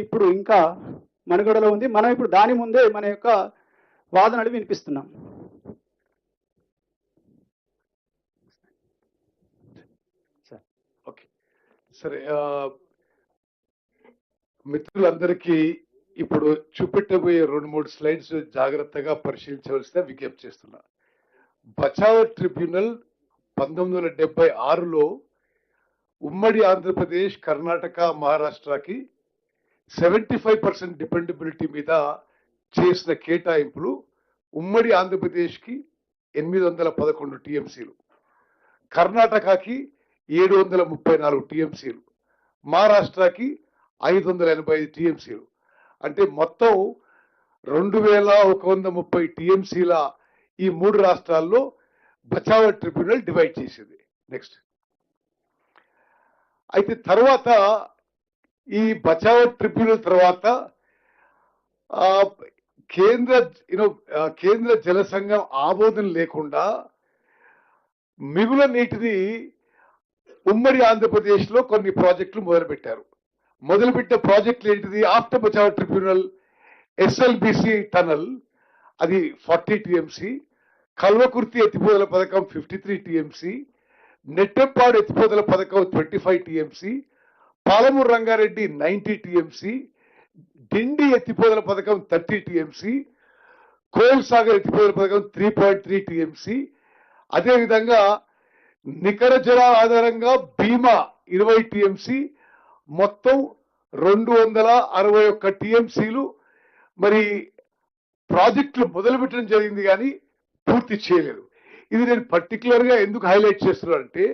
ఇప్పుడు ఇంకా మనుగడలో ఉంది. మనం ఇప్పుడు దాని ముందే మన యొక్క వాదనలు వినిపిస్తున్నాం. ఓకే, సరే. మిత్రులందరికీ ఇప్పుడు చూపెట్టబోయే 2-3 స్లైడ్స్ జాగ్రత్తగా పరిశీలించవలసిన విజ్ఞప్తి చేస్తున్నా. బచావ్ ట్రిబ్యునల్ 1976లో ఉమ్మడి ఆంధ్రప్రదేశ్, కర్ణాటక, మహారాష్ట్రకి 75% డిపెండబిలిటీ మీద చేసిన కేటాయింపులు ఉమ్మడి ఆంధ్రప్రదేశ్కి 811 టీఎంసీలు, కర్ణాటకకి 734 టీఎంసీలు, మహారాష్ట్రకి 585 టీఎంసీలు. అంటే మొత్తం 2130 టీఎంసీల ఈ 3 రాష్ట్రాల్లో బచావ్ ట్రిబ్యునల్ డివైడ్ చేసింది. నెక్స్ట్. అయితే తర్వాత ఈ బచావ్ ట్రిబ్యునల్ తర్వాత కేంద్ర జల సంఘం ఆమోదం లేకుండా మిగుల నీటిని ఉమ్మడి ఆంధ్రప్రదేశ్ లో కొన్ని ప్రాజెక్టులు మొదలుపెట్టారు. మొదలుపెట్టిన ప్రాజెక్టులు ఏంటిది? After Bachao tribunal SLBC tunnel, అది 40 టీఎంసీ, కల్వకుర్తి ఎత్తిపోతల పథకం 53 టీఎంసీ, నెట్టెంపాడు ఎత్తిపోతల పథకం 25 టీఎంసీ, పాలమూరు రంగారెడ్డి 90 టీఎంసీ, డిండి ఎత్తిపోతల పథకం 30 టీఎంసీ, కోల్ సాగర్ ఎత్తిపోతల పథకం 3.3 టీఎంసీ, అదేవిధంగా నికర జలాల ఆధారంగా భీమా 20 టీఎంసీ, మొత్తం 261 టీఎంసీలు మరి ప్రాజెక్టులు మొదలుపెట్టడం జరిగింది, కానీ పూర్తి చేయలేదు. ఇది నేను పర్టికులర్ గా ఎందుకు హైలైట్ చేస్తున్నానంటే,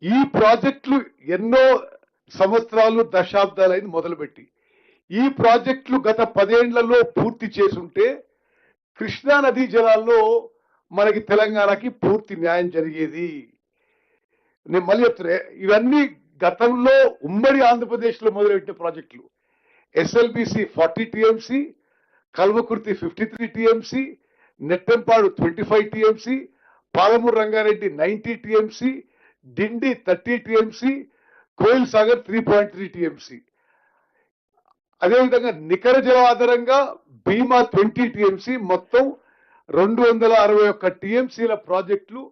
ఈ ప్రాజెక్టులు ఎన్నో సంవత్సరాలు, దశాబ్దాలైంది మొదలుపెట్టి, ఈ ప్రాజెక్టులు గత 10 ఏళ్లలో పూర్తి చేసుంటే కృష్ణా నదీ జలాల్లో మనకి తెలంగాణకి పూర్తి న్యాయం జరిగేది. నేను మళ్ళీ చెప్తున్నా, ఇవన్నీ గతంలో ఉమ్మడి ఆంధ్రప్రదేశ్ లో మొదలుపెట్టిన ప్రాజెక్టులు. SLBC 40 TMC, Kalwakurthy 53 TMC, Nettempadu 25 TMC, Palamuru Rangareddy 90 TMC, డిండి 30 టీఎంసీ, కోయిల్ సాగర్ 3.3 టీఎంసీ. అదేవిధంగా నికర జల ఆధారంగా భీమా 20 టీఎంసీ, మొత్తం 261 టీఎంసీల ప్రాజెక్టులు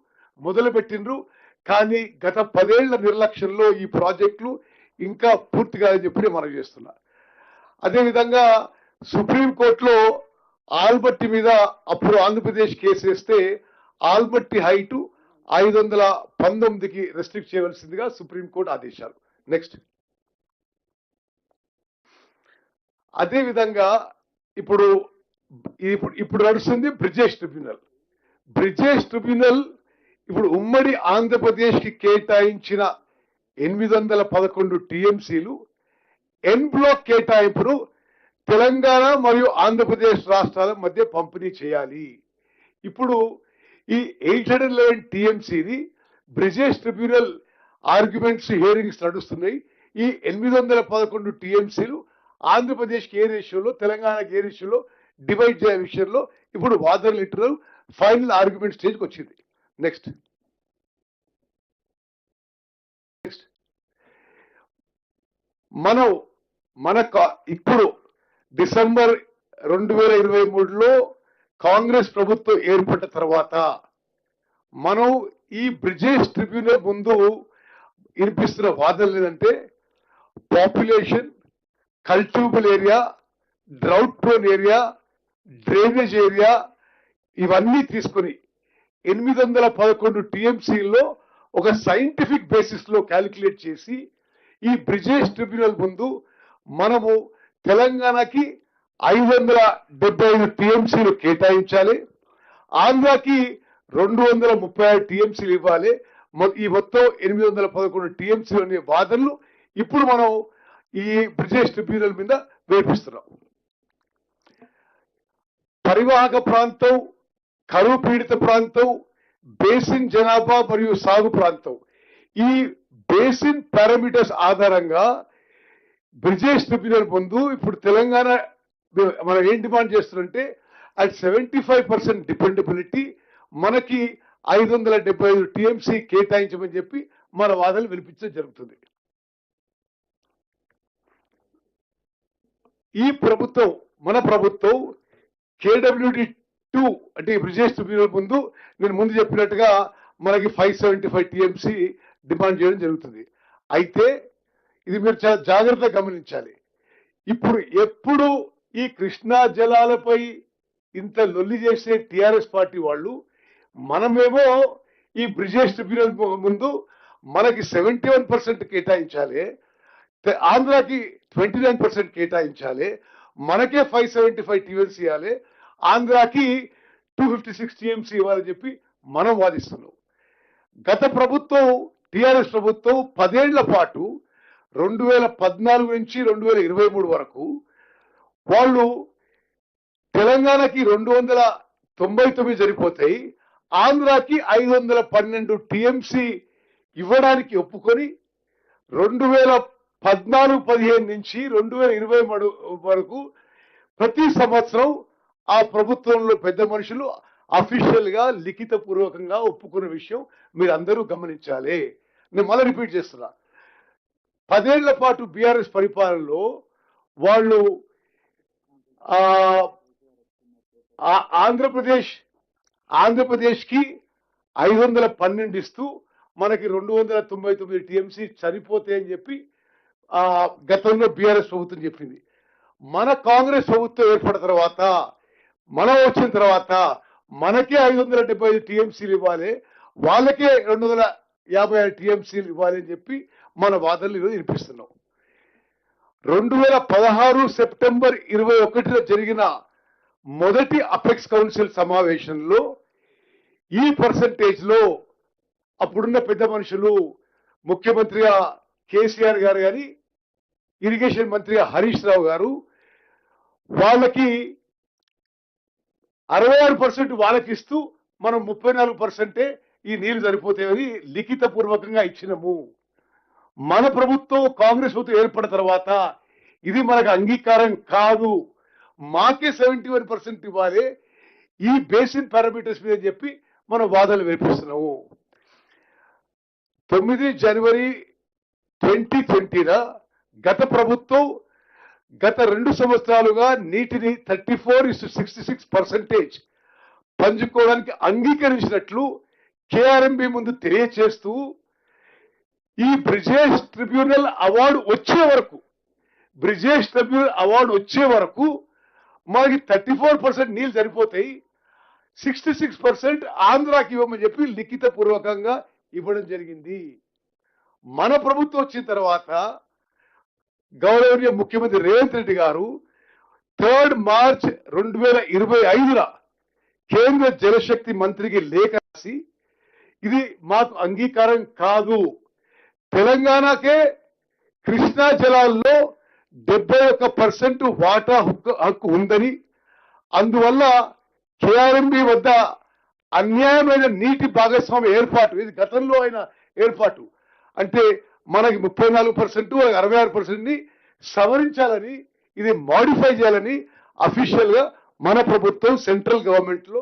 మొదలుపెట్టిండ్రు. కానీ గత 10 ఏళ్ల నిర్లక్ష్యంలో ఈ ప్రాజెక్టులు ఇంకా పూర్తి కాదని చెప్పి మనం చేస్తున్నా. అదేవిధంగా సుప్రీంకోర్టులో ఆల్మట్టి మీద అప్పుడు ఆంధ్రప్రదేశ్ కేసు వేస్తే ఆల్మట్టి హైటు 519కి రెస్ట్రిక్ట్ చేయవలసిందిగా సుప్రీంకోర్టు ఆదేశాలు. నెక్స్ట్. అదేవిధంగా ఇప్పుడు నడుస్తుంది బ్రిజేష్ ట్రిబ్యునల్. బ్రిజేష్ ట్రిబ్యునల్ ఇప్పుడు ఉమ్మడి ఆంధ్రప్రదేశ్ కి కేటాయించిన 811 టీఎంసీలు ఎన్ బ్లాక్ కేటాయింపును తెలంగాణ మరియు ఆంధ్రప్రదేశ్ రాష్ట్రాల మధ్య పంపిణీ చేయాలి. ఇప్పుడు ఈ 811 టీఎంసీని బ్రిజేష్ ట్రిబ్యునల్ ఆర్గ్యుమెంట్స్, హియరింగ్స్ నడుస్తున్నాయి. ఈ 811 టీఎంసీలు ఆంధ్రప్రదేశ్కి ఏ రేషియోలో, తెలంగాణకి ఏ రేషియోలో డివైడ్ చేయ విషయంలో ఇప్పుడు వాదనలు ఇంటున్నారు. ఫైనల్ ఆర్గ్యుమెంట్ స్టేజ్కి వచ్చింది. నెక్స్ట్. ఇప్పుడు డిసెంబర్ 2023లో కాంగ్రెస్ ప్రభుత్వం ఏర్పడిన తర్వాత మనం ఈ బ్రిజేష్ ట్రిబ్యునల్ ముందు వినిపిస్తున్న వాదనలు ఏంటంటే, population, cultivable area, drought prone area, drainage area, ఇవన్నీ తీసుకుని 811 టీఎంసీల్లో ఒక సైంటిఫిక్ బేసిస్ లో క్యాలిక్యులేట్ చేసి ఈ బ్రిజేష్ ట్రిబ్యునల్ ముందు మనము తెలంగాణకి 575 టీఎంసీలు కేటాయించాలి, ఆంధ్రాకి 236 టీఎంసీలు ఇవ్వాలి. ఈ మొత్తం 811 టీఎంసీలు అనే వాదనలు ఇప్పుడు మనం ఈ బ్రిజేష్ ట్రిబ్యునల్ మీద వేపిస్తున్నాం. పరివాహక ప్రాంతం, కరువు పీడిత ప్రాంతం, బేసిన్ జనాభా మరియు సాగు ప్రాంతం, ఈ బేసిన్ పారామీటర్స్ ఆధారంగా బ్రిజేష్ ట్రిబ్యునల్ ముందు ఇప్పుడు తెలంగాణ మనం ఏం డిమాండ్ చేస్తున్నారంటే, అట్ 75% డిపెండబిలిటీ మనకి 575 టీఎంసీ కేటాయించమని చెప్పి మన వాదనలు వినిపించడం జరుగుతుంది. ఈ ప్రభుత్వం మన ప్రభుత్వం కేడబ్ల్యూడి 2 అంటే బ్రిజేష్ ట్రిబ్యునల్ ముందు నేను ముందు చెప్పినట్టుగా మనకి 575 టీఎంసీ డిమాండ్ చేయడం జరుగుతుంది. అయితే ఇది మీరు చాలా జాగ్రత్తగా గమనించాలి. ఎప్పుడు ఈ కృష్ణా జలాలపై ఇంత లొల్లి చేసే టిఆర్ఎస్ పార్టీ వాళ్ళు మనమేమో ఈ బ్రిజేష్ ట్రిబ్యునల్ ముందు మనకి 71% కేటాయించాలి, ఆంధ్రాకి 29% కేటాయించాలి, మనకే 575 టీఎంసీ ఇవ్వాలి, ఆంధ్రాకి 256 టీఎంసీ ఇవ్వాలని చెప్పి మనం వాదిస్తున్నాం. గత ప్రభుత్వం టిఆర్ఎస్ ప్రభుత్వం 10 ఏళ్ల పాటు 2014 నుంచి 2023 వరకు వాళ్ళు తెలంగాణకి 299 సరిపోతాయి, ఆంధ్రాకి 512 టీఎంసీ ఇవ్వడానికి ఒప్పుకొని 2014-15 నుంచి 2023 వరకు ప్రతి సంవత్సరం ఆ ప్రభుత్వంలో పెద్ద మనుషులు అఫీషియల్ గా లిఖిత పూర్వకంగా ఒప్పుకున్న విషయం మీరు అందరూ గమనించాలి. నేను మళ్ళీ రిపీట్ చేస్తున్నా. 10 ఏళ్ల పాటు బీఆర్ఎస్ పరిపాలనలో వాళ్ళు ఆంధ్రప్రదేశ్ కి 512 ఇస్తూ మనకి 299 టీఎంసీ సరిపోతాయని చెప్పి గతంలో బీఆర్ఎస్ ప్రభుత్వం చెప్పింది. మన కాంగ్రెస్ ప్రభుత్వం ఏర్పడిన తర్వాత మనం వచ్చిన తర్వాత మనకే 575 టీఎంసీలు ఇవ్వాలి, వాళ్ళకే 256 టీఎంసీలు ఇవ్వాలి అని చెప్పి మన వాదనలు ఈరోజు వినిపిస్తున్నాం. 2016 సెప్టెంబర్ 21న జరిగిన మొదటి అపెక్స్ కౌన్సిల్ సమావేశంలో ఈ పర్సంటేజ్ లో అప్పుడున్న పెద్ద మనుషులు ముఖ్యమంత్రిగా కేసీఆర్ గారు గాని, ఇరిగేషన్ మంత్రిగా హరీష్ రావు గారు వాళ్ళకి 66% వాళ్ళకి ఇస్తూ మనం 34% ఈ నీళ్లు సరిపోతాయని లిఖిత పూర్వకంగా ఇచ్చినాము. మన ప్రభుత్వం కాంగ్రెస్ ప్రభుత్వం ఏర్పడిన తర్వాత ఇది మనకు అంగీకారం కాదు, మాకే 71% ఇవ్వాలి, ఈ బేసిన్ పారామీటర్స్ మీద చెప్పి మనం వాదనలు వినిపిస్తున్నాము. 9 జనవరి 2020 గత ప్రభుత్వం గత 2 సంవత్సరాలుగా నీటిని 34:66% పంచుకోవడానికి అంగీకరించినట్లు కేఆర్ఎంబి ముందు తెలియచేస్తూ ఈ బ్రిజేష్ ట్రిబ్యునల్ అవార్డు వచ్చే వరకు మనకి 34% నీళ్ళు సరిపోతాయి, 66% ఆంధ్రాకి ఇవ్వమని చెప్పి లిఖిత పూర్వకంగా ఇవ్వడం జరిగింది. మన ప్రభుత్వం వచ్చిన తర్వాత గౌరవనీయ ముఖ్యమంత్రి రేవంత్ రెడ్డి గారు 3 మార్చ్ 2025 కేంద్ర జలశక్తి మంత్రికి లేఖ రాసి ఇది మాకు అంగీకారం కాదు, తెలంగాణకే కృష్ణా జలాల్లో 71% వాటా హక్కు ఉందని, అందువల్ల కేఆర్ఎంబి వద్ద అన్యాయమైన నీటి భాగస్వామ్య ఏర్పాటు, ఇది గతంలో అయిన ఏర్పాటు అంటే మనకి 34% 66% సవరించాలని, ఇది మాడిఫై చేయాలని అఫీషియల్ గా మన ప్రభుత్వం సెంట్రల్ గవర్నమెంట్ లో